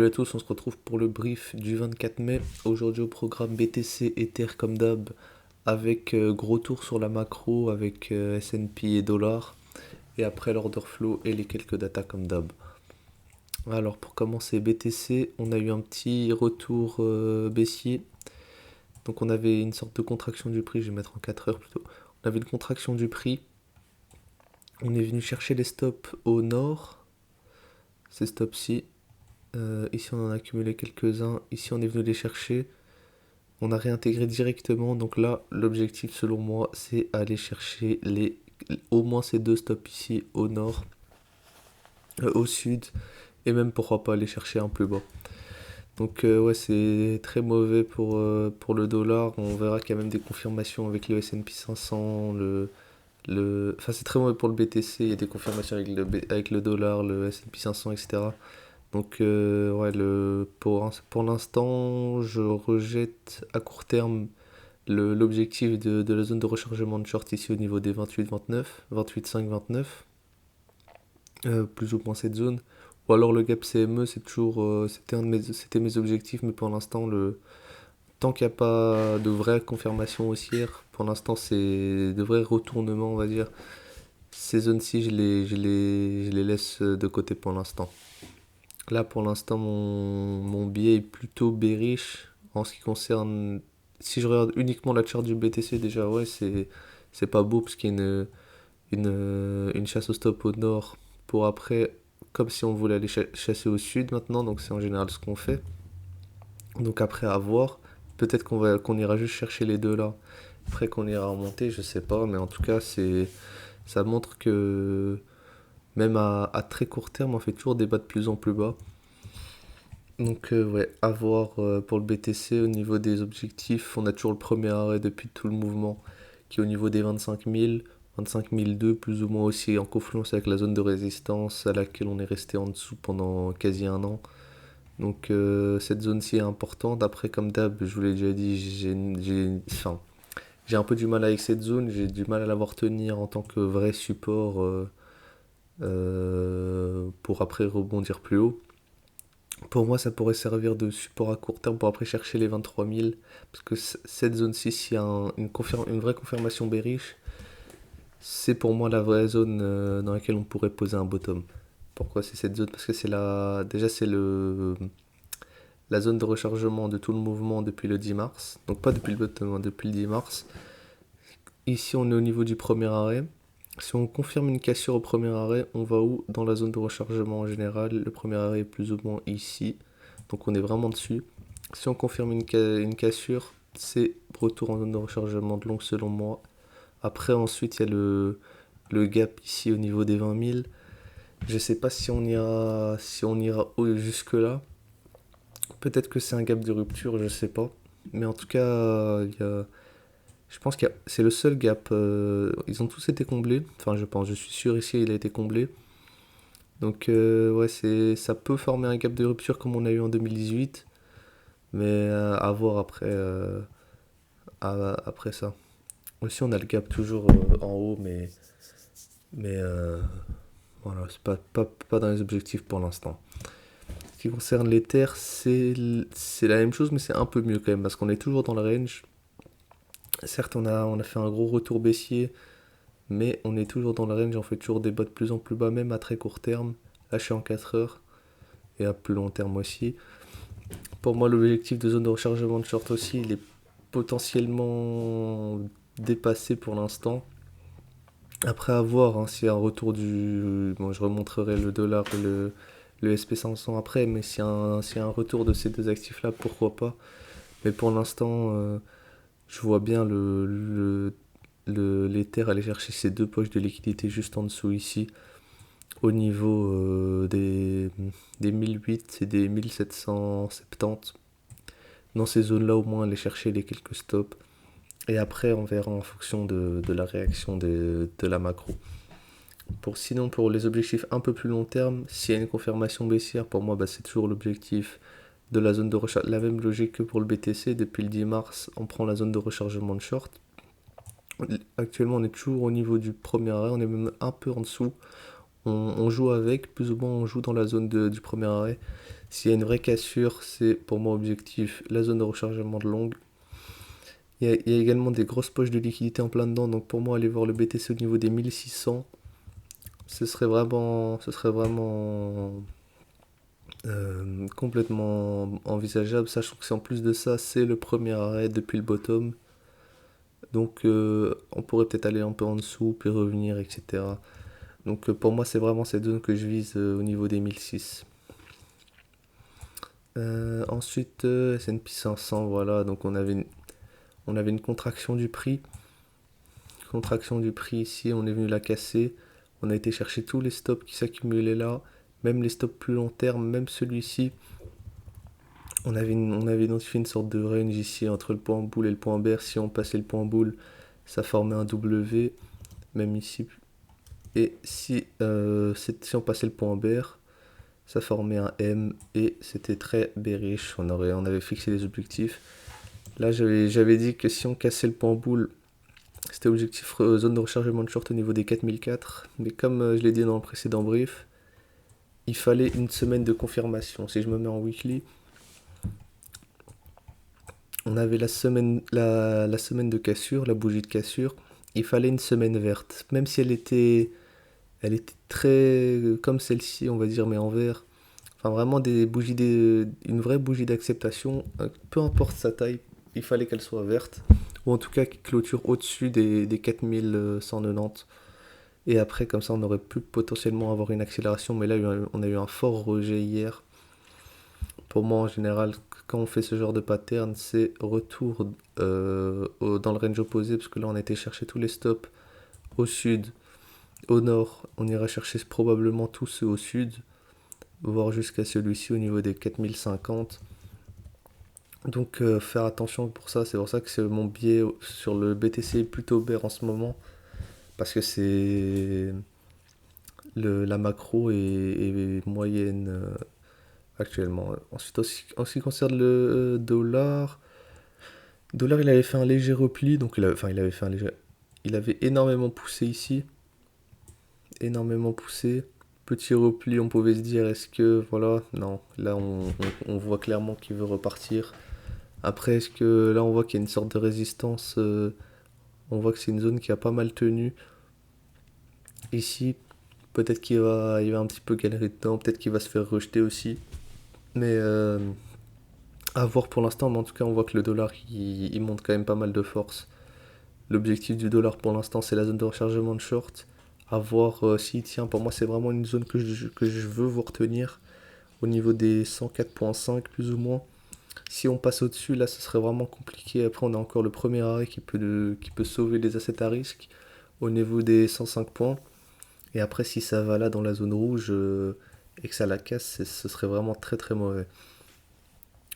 Salut à tous, on se retrouve pour le brief du 24 mai. Aujourd'hui au programme BTC, Ether comme d'hab, avec gros tour sur la macro, avec S&P et dollar, et après l'order flow et les quelques datas comme d'hab. Alors pour commencer BTC, on a eu un petit retour baissier. Donc on avait une sorte de contraction du prix, je vais mettre en 4 heures plutôt. On avait une contraction du prix. On est venu chercher les stops au nord, ces stops-ci. Ici on en a accumulé quelques-uns, ici on est venu les chercher. On a réintégré directement, donc là l'objectif selon moi c'est aller chercher au moins ces deux stops ici au nord, au sud, et même pourquoi pas aller chercher un plus bas. Donc ouais, c'est très mauvais pour le dollar. On verra qu'il y a même des confirmations avec le S&P 500, enfin c'est très mauvais pour le BTC, il y a des confirmations avec le dollar, le S&P 500, etc. Donc ouais, pour l'instant, je rejette à court terme l'objectif de la zone de rechargement de short ici au niveau des 28-29, 28-5-29, plus ou moins cette zone. Ou alors le gap CME, c'était mes objectifs, mais pour l'instant, tant qu'il n'y a pas de vraie confirmation haussière, pour l'instant c'est de vrais retournements, on va dire. Ces zones-ci, je les laisse de côté pour l'instant. Là, pour l'instant, mon billet est plutôt bearish en ce qui concerne. Si je regarde uniquement la charte du BTC, déjà, ouais, c'est pas beau parce qu'il y a une chasse au stop au nord pour après, comme si on voulait aller chasser au sud maintenant, donc c'est en général ce qu'on fait. Donc après, à voir. Peut-être qu'on ira juste chercher les deux là. Après qu'on ira remonter, je sais pas, mais en tout cas, ça montre que même à très court terme, on fait toujours des bas de plus en plus bas. Donc ouais, à voir pour le BTC au niveau des objectifs. On a toujours le premier arrêt depuis tout le mouvement qui est au niveau des 25 000, 25 002 plus ou moins aussi en confluence avec la zone de résistance à laquelle on est resté en dessous pendant quasi un an. Donc cette zone-ci est importante. Après, comme d'hab, je vous l'ai déjà dit, j'ai un peu du mal avec cette zone. J'ai du mal à la voir tenir en tant que vrai support pour après rebondir plus haut. Pour moi, ça pourrait servir de support à court terme pour après chercher les 23 000. Parce que cette zone-ci, s'il y a une vraie confirmation bearish, c'est pour moi la vraie zone dans laquelle on pourrait poser un bottom. Pourquoi c'est cette zone? Parce que déjà c'est la zone de rechargement de tout le mouvement depuis le 10 mars. Donc pas depuis le bottom, hein, depuis le 10 mars. Ici, on est au niveau du premier arrêt. Si on confirme une cassure au premier arrêt, on va où? Dans la zone de rechargement en général. Le premier arrêt est plus ou moins ici. Donc on est vraiment dessus. Si on confirme une cassure, c'est retour en zone de rechargement de longue selon moi. Après, ensuite, il y a le gap ici au niveau des 20 000. Je sais pas si on ira jusque là. Peut-être que c'est un gap de rupture, je sais pas. Mais en tout cas, je pense que c'est le seul gap. Ils ont tous été comblés. Enfin, je pense, je suis sûr ici, il a été comblé. Donc, ouais, ça peut former un gap de rupture comme on a eu en 2018. Mais à voir après ça. Aussi, on a le gap toujours en haut, mais voilà, c'est pas dans les objectifs pour l'instant. Ce qui concerne les terres, c'est la même chose, mais c'est un peu mieux quand même, parce qu'on est toujours dans le range. Certes, on a fait un gros retour baissier, mais on est toujours dans le range, on fait toujours des bas de plus en plus bas, même à très court terme. Là, je suis en 4 heures, et à plus long terme aussi. Pour moi, l'objectif de zone de rechargement de short aussi, il est potentiellement dépassé pour l'instant. Après avoir, hein, s'il y a un retour du. Bon, je remontrerai le dollar et le SP500 après, mais s'il y a un retour de ces deux actifs-là, pourquoi pas. Mais pour l'instant, je vois bien l'Ether aller chercher ces deux poches de liquidité juste en dessous ici, au niveau des 1008 et des 1770. Dans ces zones-là, au moins, aller chercher les quelques stops. Et après, on verra en fonction de la réaction de la macro. Sinon, pour les objectifs un peu plus long terme, s'il y a une confirmation baissière, pour moi, bah, c'est toujours l'objectif de la zone de recharge. La même logique que pour le BTC, depuis le 10 mars, on prend la zone de rechargement de short. Actuellement, on est toujours au niveau du premier arrêt, on est même un peu en dessous. On joue avec, plus ou moins, on joue dans la zone du premier arrêt. S'il y a une vraie cassure, c'est pour moi objectif la zone de rechargement de longue. Il y a également des grosses poches de liquidité en plein dedans, donc pour moi aller voir le BTC au niveau des 1600, ce serait vraiment complètement envisageable, sachant que c'est en plus de ça, c'est le premier arrêt depuis le bottom. Donc on pourrait peut-être aller un peu en dessous, puis revenir, etc. Donc pour moi, c'est vraiment cette zone que je vise au niveau des 1006. Ensuite, S&P 500, voilà, donc on avait une contraction du prix. Contraction du prix ici, on est venu la casser. On a été chercher tous les stops qui s'accumulaient là, même les stops plus long terme, même celui-ci. On avait identifié une sorte de range ici entre le point boule et le point bear. Si on passait le point boule, ça formait un W, même ici. Et si on passait le point bear, ça formait un M et c'était très bearish. On avait fixé les objectifs. Là, j'avais dit que si on cassait le point boule, c'était objectif zone de rechargement de short au niveau des 4004. Mais comme je l'ai dit dans le précédent brief, il fallait une semaine de confirmation. Si je me mets en weekly, on avait la semaine de cassure, la bougie de cassure. Il fallait une semaine verte. Même si elle était très comme celle-ci, on va dire, mais en vert. Enfin, vraiment une vraie bougie d'acceptation. Peu importe sa taille, il fallait qu'elle soit verte. Ou en tout cas qu'elle clôture au-dessus des 4190. Et après, comme ça, on aurait pu potentiellement avoir une accélération. Mais là, on a eu un fort rejet hier. Pour moi, en général, quand on fait ce genre de pattern, c'est retour dans le range opposé. Parce que là, on a été chercher tous les stops au sud, au nord. On ira chercher probablement tous ceux au sud, voire jusqu'à celui-ci au niveau des 4050. Donc faire attention pour ça, c'est pour ça que c'est mon biais sur le BTC plutôt bear en ce moment, parce que la macro est moyenne actuellement. Ensuite, en ce qui concerne le dollar, il avait fait un léger repli, donc il avait énormément poussé ici, énormément poussé. Petit repli, on pouvait se dire, est-ce que, voilà, non, là on voit clairement qu'il veut repartir. Après, est-ce que là on voit qu'il y a une sorte de résistance, on voit que c'est une zone qui a pas mal tenu. Ici, peut-être qu'il va un petit peu galérer dedans, peut-être qu'il va se faire rejeter aussi. Mais à voir pour l'instant, mais en tout cas on voit que le dollar il monte quand même pas mal de force. L'objectif du dollar pour l'instant c'est la zone de rechargement de short. À voir s'il tient, pour moi c'est vraiment une zone que je veux vous retenir au niveau des 104.5 plus ou moins. Si on passe au-dessus, là, ce serait vraiment compliqué. Après, on a encore le premier arrêt qui peut sauver les assets à risque au niveau des 105 points. Et après, si ça va là dans la zone rouge et que ça la casse, ce serait vraiment très très mauvais.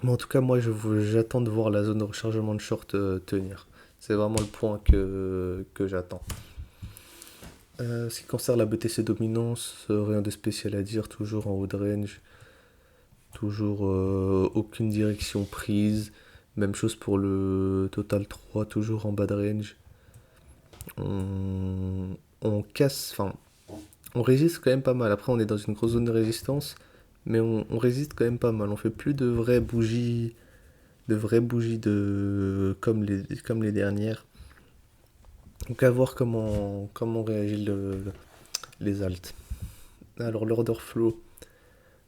Mais en tout cas, moi, j'attends de voir la zone de rechargement de short tenir. C'est vraiment le point que j'attends. Ce qui concerne la BTC dominance, rien de spécial à dire, toujours en haut de range. Toujours aucune direction prise. Même chose pour le Total 3, toujours en bas de range. On casse, enfin, on résiste quand même pas mal. Après, on est dans une grosse zone de résistance, mais on résiste quand même pas mal. On fait plus de vraies bougies comme les dernières. Donc à voir comment réagit les alts. Alors l'order flow.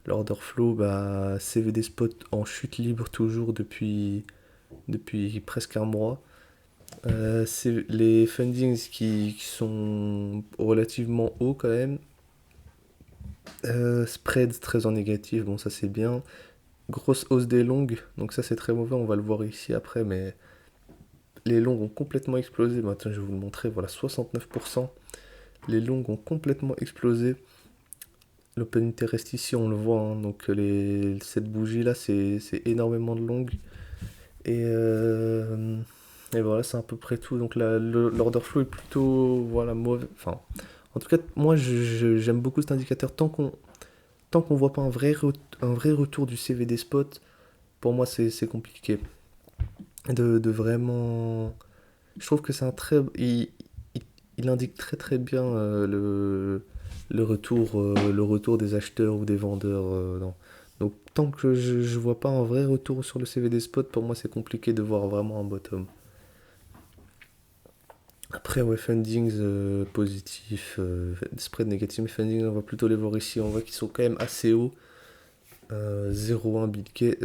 L'order flow, bah, CVD spot en chute libre toujours depuis presque un mois. C'est les fundings qui sont relativement hauts quand même. Spread très en négatif, bon ça c'est bien. Grosse hausse des longues, donc ça c'est très mauvais, on va le voir ici après, mais les longues ont complètement explosé. Maintenant je vais vous le montrer, voilà 69%. Les longues ont complètement explosé. L'open interest ici on le voit, hein, donc cette bougie là c'est énormément de longues. Et voilà, c'est à peu près tout. Donc l'order flow est plutôt voilà, mauvais. Enfin, en tout cas, moi j'aime beaucoup cet indicateur. Tant qu'on voit pas un vrai retour du CVD spot, pour moi c'est compliqué. De vraiment. Je trouve que c'est un très. Il indique très très bien le retour des acheteurs ou des vendeurs Donc tant que je vois pas un vrai retour sur le CVD spot, pour moi c'est compliqué de voir vraiment un bottom. Après, ouais, fundings positifs, spread négatif, mais fundings, on va plutôt les voir ici. On voit qu'ils sont quand même assez hauts. 0,1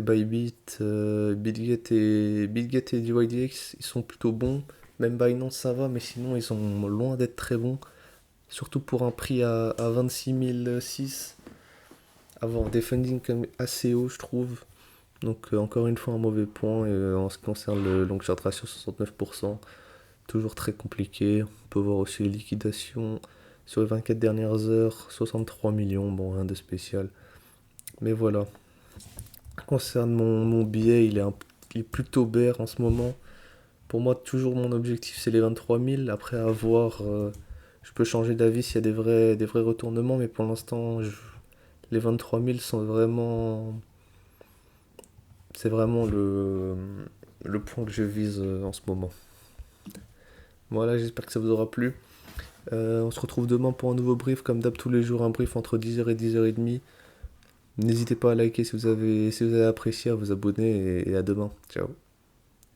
Bybit, Bitget et DYDX, ils sont plutôt bons. Même Binance, ça va, mais sinon, ils sont loin d'être très bons. Surtout pour un prix à 26 006. Avoir des fundings quand même assez hauts, je trouve. Donc, encore une fois, un mauvais point. Et, en ce qui concerne le long short ratio, 69%. Toujours très compliqué. On peut voir aussi les liquidations sur les 24 dernières heures, 63 millions, bon rien de spécial. Mais voilà. Concernant mon billet, il est plutôt bear en ce moment. Pour moi, toujours mon objectif c'est les 23 000. Après avoir, je peux changer d'avis s'il y a des vrais retournements, mais pour l'instant, les 23 000 sont vraiment, c'est vraiment le point que je vise en ce moment. Voilà, j'espère que ça vous aura plu. On se retrouve demain pour un nouveau brief, comme d'hab tous les jours, un brief entre 10h et 10h30. N'hésitez pas à liker si vous avez apprécié, à vous abonner et à demain. Ciao.